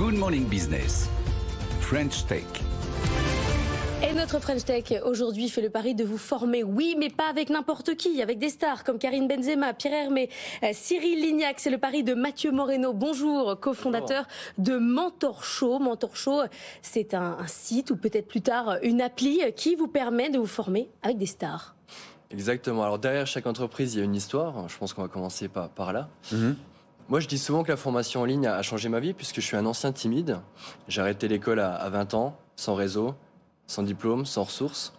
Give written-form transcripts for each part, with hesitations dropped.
Good Morning Business. French Tech. Et notre French Tech aujourd'hui fait le pari de vous former, oui, mais pas avec n'importe qui, avec des stars comme Karim Benzema, Pierre Hermé, Cyril Lignac. C'est le pari de Mathieu Moreno. Bonjour, cofondateur de Mentor Show. Mentor Show, c'est un site ou peut-être plus tard une appli qui vous permet de vous former avec des stars. Exactement. Alors derrière chaque entreprise, il y a une histoire. Je pense qu'on va commencer par là. Moi, je dis souvent que la formation en ligne a changé ma vie puisque je suis un ancien timide. J'ai arrêté l'école à 20 ans, sans réseau, sans diplôme, sans ressources.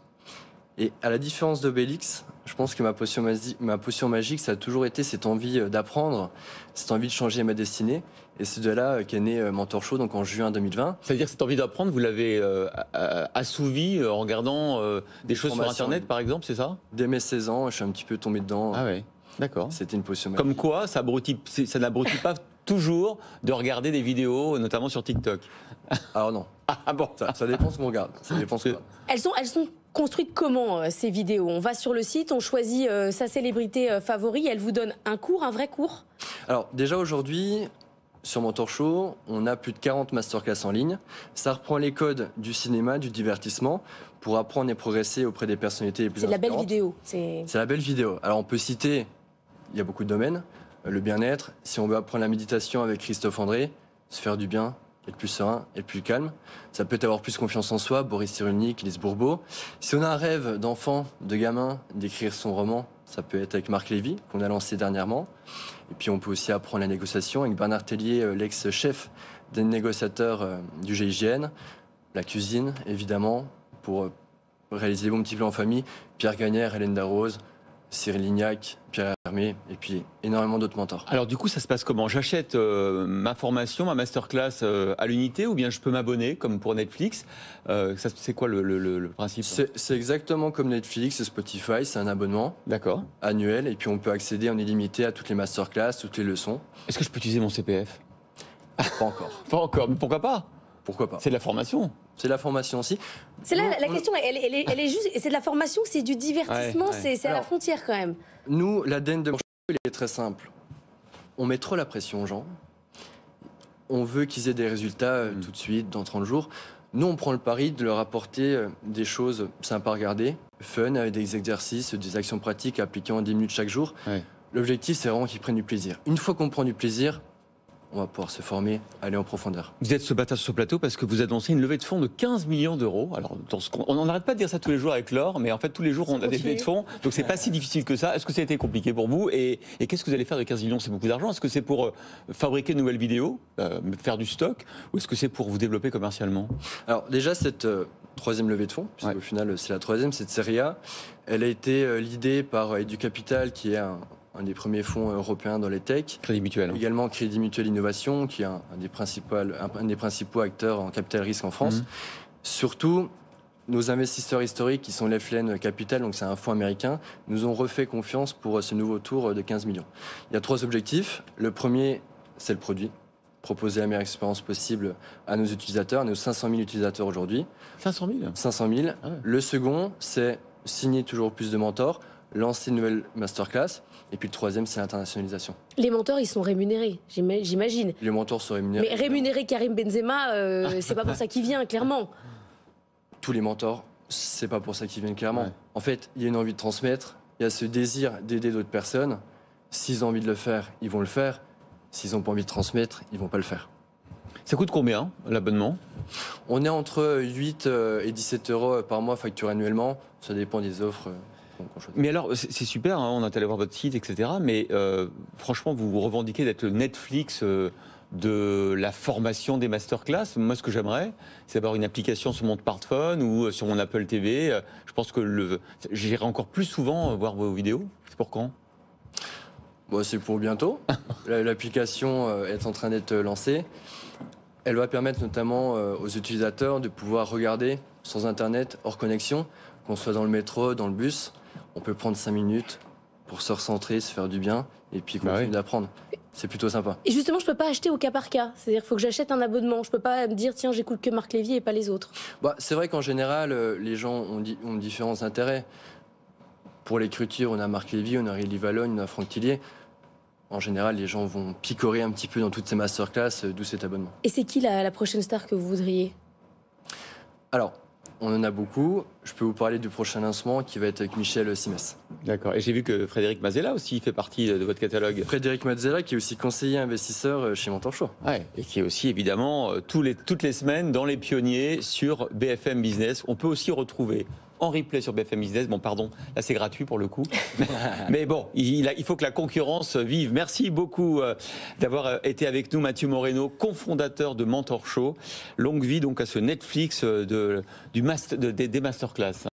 Et à la différence d'Obélix, je pense que ma potion magique, ça a toujours été cette envie d'apprendre, cette envie de changer ma destinée. Et c'est de là qu'est né Mentor Show, donc en juin 2020. C'est-à-dire cette envie d'apprendre, vous l'avez assouvie en regardant des choses sur Internet, par exemple, c'est ça? Dès mes 16 ans, je suis un petit peu tombé dedans. Ah ouais, d'accord. C'était une potion magique. Comme quoi, ça n'abrutit pas toujours de regarder des vidéos, notamment sur TikTok. Alors non. Ah bon, ça dépend ce qu'on regarde. Ça dépend ce qu'on regarde. Elles sont construites comment, ces vidéos? On va sur le site, on choisit sa célébrité favorite, elle vous donne un cours, un vrai cours? Alors déjà aujourd'hui, sur Mentor Show, on a plus de 40 masterclass en ligne. Ça reprend les codes du cinéma, du divertissement, pour apprendre et progresser auprès des personnalités les plus inspirantes. C'est de la belle vidéo. C'est la belle vidéo. Alors on peut citer, il y a beaucoup de domaines, le bien-être, si on veut apprendre la méditation avec Christophe André, se faire du bien, être plus serein, être plus calme. Ça peut être avoir plus confiance en soi, Boris Cyrulnik, Lise Bourbeau. Si on a un rêve d'enfant, de gamin, d'écrire son roman, ça peut être avec Marc Lévy, qu'on a lancé dernièrement. Et puis on peut aussi apprendre la négociation avec Bernard Tellier, l'ex-chef des négociateurs du GIGN. La cuisine, évidemment, pour réaliser des bons petits plans en famille. Pierre Gagnère, Hélène Darroze, Cyril Lignac, Pierre Hermé, et puis énormément d'autres mentors. Alors du coup, ça se passe comment? J'achète ma formation, ma masterclass à l'unité, ou bien je peux m'abonner, comme pour Netflix? C'est quoi le principe? C'est exactement comme Netflix, Spotify, c'est un abonnement annuel, et puis on peut accéder en illimité à toutes les masterclass, toutes les leçons. Est-ce que je peux utiliser mon CPF? Pas encore. Pas encore, mais pourquoi pas? Pourquoi pas? C'est de la formation. C'est de la formation aussi. C'est là la question, elle est juste. C'est de la formation, c'est du divertissement, c'est à la frontière quand même. Nous, l'ADN de Mentor Show, il est très simple. On met trop la pression aux gens. On veut qu'ils aient des résultats tout de suite, dans 30 jours. Nous, on prend le pari de leur apporter des choses sympas à regarder, fun, avec des exercices, des actions pratiques à appliquer en 10 minutes chaque jour. L'objectif, c'est vraiment qu'ils prennent du plaisir. Une fois qu'on prend du plaisir, on va pouvoir se former, aller en profondeur. Vous êtes ce matin sur ce plateau parce que vous annoncez une levée de fonds de 15 millions d'euros. Alors, on n'arrête pas de dire ça tous les jours avec Laure, mais en fait, tous les jours, on a des levées de fonds. Donc, c'est pas si difficile que ça. Est-ce que ça a été compliqué pour vous? Et qu'est-ce que vous allez faire de 15 millions? C'est beaucoup d'argent. Est-ce que c'est pour fabriquer de nouvelles vidéos, faire du stock, ou est-ce que c'est pour vous développer commercialement? Alors, déjà, cette troisième levée de fonds, puisqu'au final, c'est la troisième, cette série A, elle a été leadée par EduCapital, qui est un des premiers fonds européens dans les tech. Crédit Mutuel. Également Crédit Mutuel Innovation, qui est un des principaux acteurs en capital risque en France. Surtout, nos investisseurs historiques, qui sont Leflen Capital, donc c'est un fonds américain, nous ont refait confiance pour ce nouveau tour de 15 millions. Il y a 3 objectifs. Le premier, c'est le produit. Proposer la meilleure expérience possible à nos utilisateurs, à nos 500 000 utilisateurs aujourd'hui. 500 000 500 000. Ah ouais. Le second, c'est signer toujours plus de mentors, lancer une nouvelle masterclass. Et puis le troisième, c'est l'internationalisation. Les mentors, ils sont rémunérés, j'imagine. Les mentors sont rémunérés. Mais rémunérer Karim Benzema, c'est pas pour ça qu'il vient, clairement. Tous les mentors, c'est pas pour ça qu'ils viennent, clairement. En fait, il y a une envie de transmettre, il y a ce désir d'aider d'autres personnes. S'ils ont envie de le faire, ils vont le faire. S'ils n'ont pas envie de transmettre, ils vont pas le faire. Ça coûte combien, l'abonnement? On est entre 8 et 17 euros par mois facturé annuellement. Ça dépend des offres. Mais alors, c'est super, hein, on est allé voir votre site, etc. Mais franchement, vous revendiquez d'être le Netflix de la formation des masterclass. Moi, ce que j'aimerais, c'est avoir une application sur mon smartphone ou sur mon Apple TV. Je pense que j'irai encore plus souvent voir vos vidéos. C'est pour quand? Bon, c'est pour bientôt. L'application est en train d'être lancée. Elle va permettre notamment aux utilisateurs de pouvoir regarder sans Internet, hors connexion, qu'on soit dans le métro, dans le bus. On peut prendre 5 minutes pour se recentrer, se faire du bien et puis continuer d'apprendre. C'est plutôt sympa. Et justement, je peux pas acheter au cas par cas. C'est-à-dire qu'il faut que j'achète un abonnement. Je peux pas me dire, tiens, j'écoute que Marc Lévy et pas les autres. C'est vrai qu'en général, les gens ont différents intérêts. Pour l'écriture, on a Marc Lévy, on a Rélie Valogne, on a Franck Tillier. En général, les gens vont picorer un petit peu dans toutes ces masterclass, d'où cet abonnement. Et c'est qui la prochaine star que vous voudriez? Alors, on en a beaucoup. Je peux vous parler du prochain lancement qui va être avec Michel Simès. D'accord. Et j'ai vu que Frédéric Mazella aussi fait partie de votre catalogue. Frédéric Mazzella, qui est aussi conseiller investisseur chez Mentor Show. Ouais, et qui est aussi évidemment toutes les semaines dans les pionniers sur BFM Business. On peut aussi retrouver en replay sur BFM Business. Bon, pardon, là c'est gratuit pour le coup. Mais bon, il faut que la concurrence vive. Merci beaucoup d'avoir été avec nous, Mathieu Moreno, cofondateur de Mentor Show. Longue vie donc à ce Netflix des masterclass.